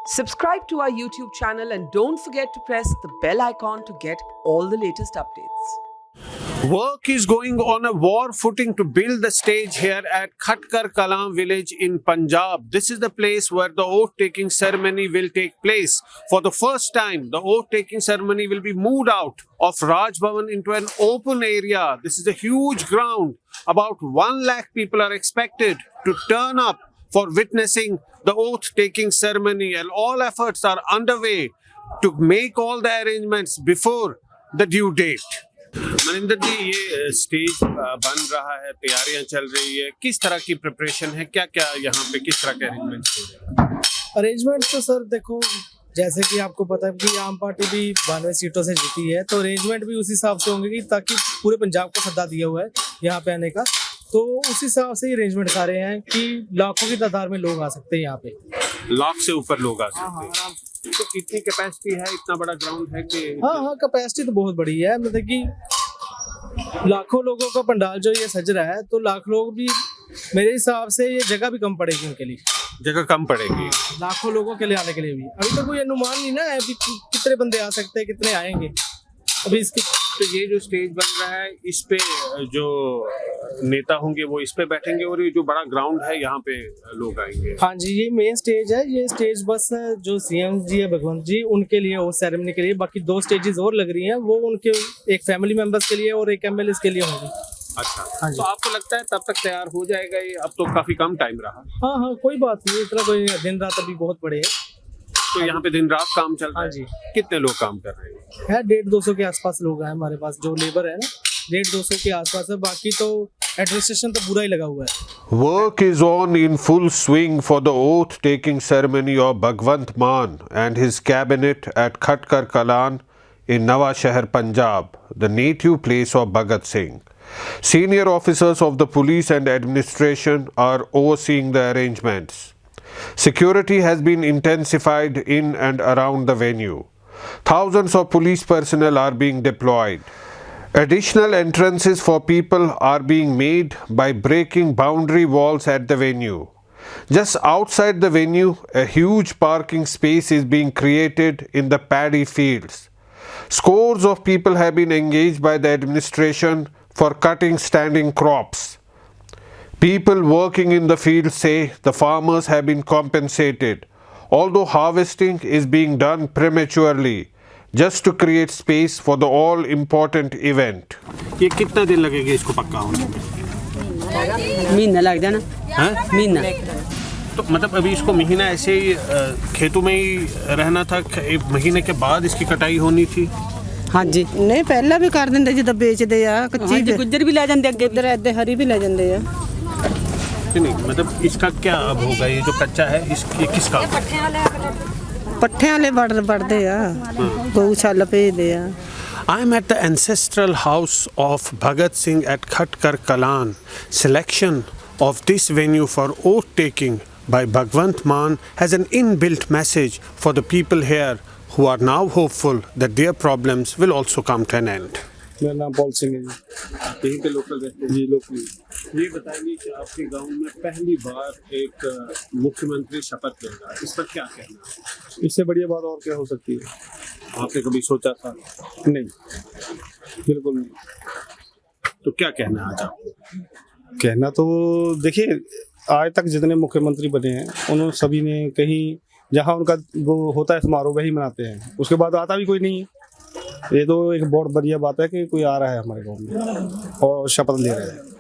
Subscribe to our YouTube channel and don't forget to press the bell icon to get all the latest updates. Work is going on a war footing to build the stage here at Khatkar Kalan village in Punjab. This is the place where the oath-taking ceremony will take place. For the first time, the oath-taking ceremony will be moved out of Raj Bhavan into an open area. This is a huge ground. About 1 lakh people are expected to turn up for witnessing the oath-taking ceremony, and all efforts are underway to make all the arrangements before the due date. Maninder जी, ये stage बन रहा है, तैयारियां चल रही है, किस तरह की प्रिपरेशन है, क्या क्या यहाँ पे किस तरह के अरेंजमेंट्स हो रहे हैं? अरेंजमेंट तो सर देखो, जैसे कि आपको पता है कि आम पार्टी भी 92 सीटों से जीती है, तो अरेंजमेंट भी उस हिसाब से होंगे कि ताकि पूरे पंजाब को सद्दा दिया हुआ है यहाँ पे आने का, तो उस हिसाब से ही अरेंजमेंट सारे हैं कि लाखों की तादाद में लोग आ सकते हैं यहाँ पे। लाख से ऊपर लोग आ सकते हैं। तो कितनी कैपेसिटी है, इतना बड़ा ग्राउंड है कि? हाँ, कैपेसिटी तो बहुत बड़ी है, मतलब कि लाखों लोगों का पंडाल जो ये सज रहा है, तो लाख लोग भी मेरे हिसाब से ये जगह भी कम पड़ेगी उनके लिए। जगह कम पड़ेगी लाखों लोगों के लिए आने के लिए भी। अभी तो कोई अनुमान नहीं ना है अभी कितने बंदे आ सकते हैं, कितने आएंगे अभी इसके। तो ये जो स्टेज बन रहा है, इस पे जो नेता होंगे वो इस पे बैठेंगे और ये जो बड़ा ग्राउंड है यहाँ पे लोग आएंगे। हाँ जी, ये मेन स्टेज है। ये स्टेज बस जो सीएम जी है भगवंत जी, उनके लिए वो सेरेमनी के लिए, बाकी 2 स्टेजेस और लग रही हैं, वो उनके एक फैमिली मेंबर्स के लिए और एक एमएलए के लिए होंगी। अच्छा, हाँ जी। तो आपको लगता है तब तक तैयार हो जाएगा ये? अब तो काफी कम टाइम रहा। हाँ, कोई बात नहीं, इतना कोई दिन रात अभी बहुत बड़े है। तो यहाँ पे दिन रात काम चल रहा है। हाँ जी। कितने लोग काम कर रहे हैं? है 150-200 के आसपास लोग हैं हमारे पास, जो लेबर है ना 150-200 के आसपास है, बाकी तो एडमिनिस्ट्रेशन तो पूरा ही लगा हुआ है। Work is on in full swing for the oath-taking ceremony of Bhagwant Mann and his cabinet at Khatkar Kalan in Nawa Shahar, Punjab, the native place of Bhagat Singh. Senior officers of the police and administration are overseeing the arrangements. Security has been intensified in and around the venue. Thousands of police personnel are being deployed. Additional entrances for people are being made by breaking boundary walls at the venue. Just outside the venue, a huge parking space is being created in the paddy fields. Scores of people have been engaged by the administration for cutting standing crops. People working in the field say the farmers have been compensated, although harvesting is being done prematurely, just to create space for the all-important event. ये कितना दिन लगेगा इसको पक्का होने में? महीना लग जाना। हाँ? महीना। तो मतलब अभी इसको महीना ऐसे ही खेतों में ही रहना था, 1 महीने के बाद इसकी कटाई होनी थी? हाँ जी। नहीं पहला भी कर देंगे जिदा बेचते आ कच्ची गुज्जर भी ले जाते अगे, इधर ऐदे हरी भी ले जाते आ। नहीं, मतलब इसका क्या अब होगा? ये जो कच्चा है ये किसका? पट्ठे वाले बढ़ते आ, गौशाला भेजते आ। I am at the ancestral house of Bhagat Singh at Khatkar Kalan. Selection of this venue for oath taking by Bhagwant Mann has an inbuilt message for the people here who are now hopeful that their problems will also come to an end. मेरा नाम Paul Singh है जी। यहीं के local रहते हैं? जी, local. ये बताइए कि आपके गांव में पहली बार एक मुख्यमंत्री शपथ लेगा, इस पर क्या कहना है? इससे बढ़िया बात और क्या हो सकती है? आपने कभी सोचा था? नहीं, बिल्कुल नहीं। तो क्या कहना है आज आपको? कहना तो देखिए, आज तक जितने मुख्यमंत्री बने हैं उन्होंने सभी ने कहीं जहां उनका वो होता है समारोह वही मनाते हैं, उसके बाद आता भी कोई नहीं है। ये तो एक बहुत बढ़िया बात है कि कोई आ रहा है हमारे गाँव में और शपथ ले रहा है।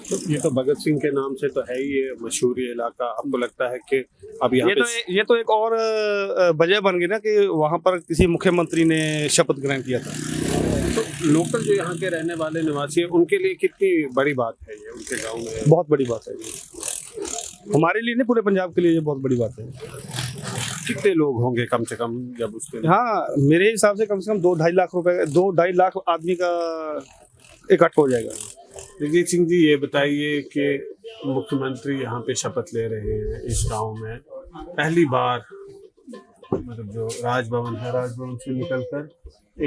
तो ये तो भगत सिंह के नाम से तो है ही ये मशहूर इलाका। आपको लगता है कि अब यहाँ ये तो एक और वजह बन गई ना कि वहाँ पर किसी मुख्यमंत्री ने शपथ ग्रहण किया था। तो लोकल जो यहाँ के रहने वाले निवासी हैं उनके लिए कितनी बड़ी बात है ये, उनके गांव में? बहुत बड़ी बात है ये, हमारे लिए नहीं पूरे पंजाब के लिए ये बहुत बड़ी बात है। कितने लोग होंगे कम से कम जब उसके? हाँ, मेरे हिसाब से कम 2-2.5 लाख रुपए, 2-2.5 लाख आदमी का इकट्ठा हो जाएगा। जगजीत सिंह जी, ये बताइए कि मुख्यमंत्री यहाँ पे शपथ ले रहे हैं इस गांव में, पहली बार मतलब जो राजभवन है, राजभवन से निकलकर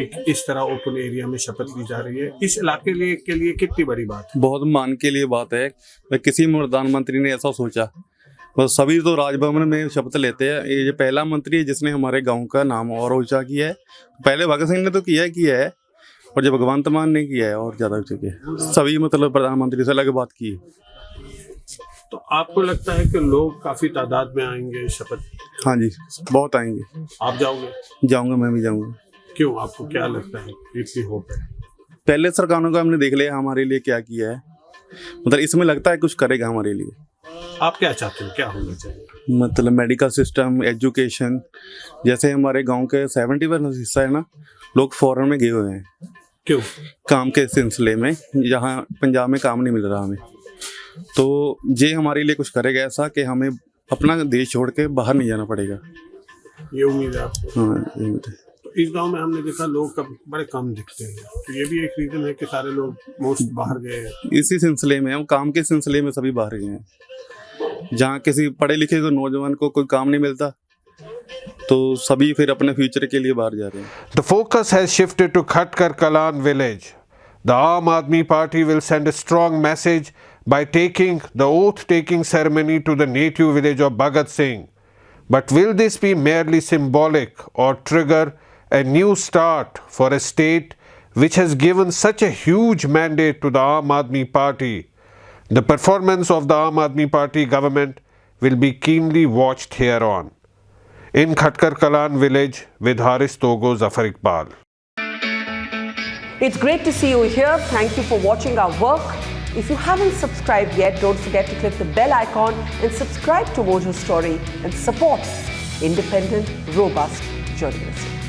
एक इस तरह ओपन एरिया में शपथ ली जा रही है, इस इलाके के लिए कितनी बड़ी बात है? बहुत मान के लिए बात है। किसी प्रधानमंत्री ने ऐसा सोचा बस सभी तो राजभवन में शपथ लेते हैं। ये पहला मंत्री है जिसने हमारे गांव का नाम और ऊंचा किया है। पहले भगत सिंह ने तो किया है और जब भगवंत मान ने किया है और ज़्यादा ऊंचा किया है। सभी मतलब प्रधानमंत्री से अलग बात की है। तो आपको लगता है कि लोग काफी तादाद में आएंगे शपथ? हाँ जी, बहुत आएंगे। आप जाओगे? जाऊँगा, मैं भी जाऊँगा। क्यों, आपको क्या लगता है, इतनी होप है? पहले सरकारों का हमने देख लिया हमारे लिए क्या किया है, मतलब इसमें लगता है कुछ करेगा हमारे लिए। आप क्या चाहते हैं, क्या होना चाहिए? मतलब मेडिकल सिस्टम, एजुकेशन, जैसे हमारे गांव के 70% हिस्सा है ना, लोग फॉरेन में गए हुए हैं। क्यों? काम के सिलसिले में, जहां पंजाब में काम नहीं मिल रहा हमें। तो ये हमारे लिए कुछ करेगा ऐसा कि हमें अपना देश छोड़ के बाहर नहीं जाना पड़ेगा। ये उम्मीद है आपको? हाँ, ये उम्मीद है। तो इस गांव में हमने देखा लोग बड़े कम दिखते हैं, तो ये भी एक रीजन है कि सारे लोग मोस्ट बाहर गए हैं। इसी सिलसिले में, हम काम के सिलसिले में सभी बाहर गए हैं। जहाँ किसी पढ़े लिखे को नौजवान को कोई काम नहीं मिलता तो सभी फिर अपने फ्यूचर के लिए बाहर जा रहे हैं। The focus has shifted to Khatkar Kalan village. The Aam Aadmi Party will send a strong message by taking the oath-taking ceremony to the native village of Bhagat Singh. But will this be merely symbolic or trigger a new start for a state which has given such a huge mandate to the Aam Aadmi Party? The performance of the Aam Aadmi Party government will be keenly watched here on. In Khatkar Kalan village with Haris Togo, Zafar Iqbal. It's great to see you here. Thank you for watching our work. If you haven't subscribed yet, don't forget to click the bell icon and subscribe to Mojo Story and support independent, robust journalism.